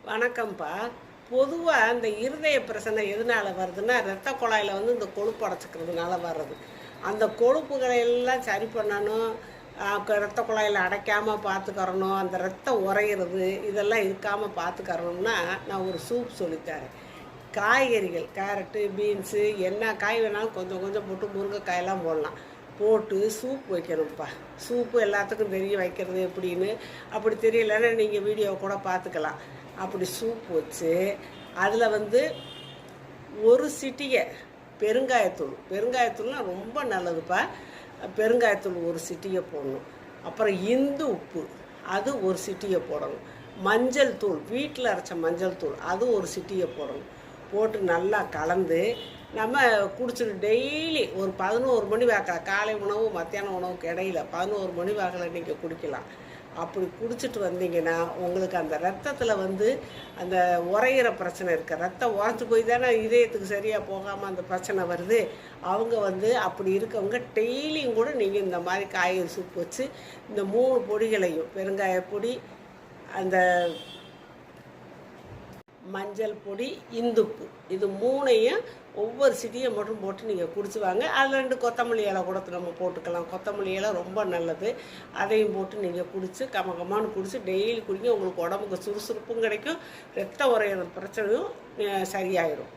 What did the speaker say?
வணக்கம்ப்பா. பொதுவாக இந்த இருதய பிரச்சனை எதனால் வருதுன்னா, இரத்த குழாயில் இந்த கொழுப்பு அடைச்சிக்கிறதுனால வர்றது. அந்த கொழுப்புகளை எல்லாம் சரி பண்ணணும், இரத்த குழாயில் அடைக்காமல் பார்த்துக்கறணும், அந்த ரத்தம் உறையிறது இதெல்லாம் இருக்காமல் பார்த்துக்கறணும்னா நான் ஒரு சூப் சொல்லித்தரேன். காய்கறிகள் கேரட்டு, பீன்ஸு என்ன காய் வேணாலும் கொஞ்சம் கொஞ்சம் போட்டு முருங்கைக்காயெல்லாம் போடலாம். போட்டு சூப் வைக்கணும்ப்பா. சூப்பு எல்லாத்துக்கும் தெரியும் வைக்கிறது எப்படின்னு. அப்படி தெரியலன்னா நீங்கள் வீடியோ கூட பார்த்துக்கலாம். அப்படி சூப் வச்சு அதில் ஒரு சிட்டிகை பெருங்காயத்தூள்னால் ரொம்ப நல்லதுப்பா. பெருங்காயத்தூள் ஒரு சிட்டிகை போடணும். அப்புறம் இந்து உப்பு அது ஒரு சிட்டிகை போடணும். மஞ்சள் தூள் வீட்டில் அரைச்ச மஞ்சள் தூள் அது ஒரு சிட்டிகை போடணும். போட்டு நல்லா கலந்து நம்ம குடிச்சிட்டு டெய்லி ஒரு 11 மணி வாக்கில் காலை உணவு மத்தியான உணவுக்கு இடையில 11 மணி வாக்கில் நீங்கள் குடிக்கலாம். அப்படி குடிச்சிட்டு வந்தீங்கன்னா உங்களுக்கு அந்த ரத்தத்தில் அந்த உறையிற பிரச்சனை இருக்குது. ரத்தம் உறைஞ்சி போய் தானே இதயத்துக்கு சரியாக போகாமல் அந்த பிரச்சனை வருது. அவங்க அப்படி இருக்கவங்க டெய்லியும் கூட நீங்கள் இந்த மாதிரி காய்கறி சூப் வச்சு இந்த 3 பொடிகளையும் பெருங்காய பொடி, அந்த மஞ்சள் பொடி, இந்துப்பு இது 3ஐயும் ஒவ்வொரு சிட்டியை மட்டும் போட்டு நீங்கள் குடிச்சுவாங்க. அதில் 2 கொத்தமல்லி இலை கூட நம்ம போட்டுக்கலாம். கொத்தமல்லி இலை ரொம்ப நல்லது. அதையும் போட்டு நீங்கள் குடித்து கமகமானு குடித்து டெய்லி குடிங்க. உங்களுக்கு உடம்புக்கு சுறுசுறுப்பும் கிடைக்கும், ரத்த உறையிற பிரச்சனையும் சரியாயிடும்.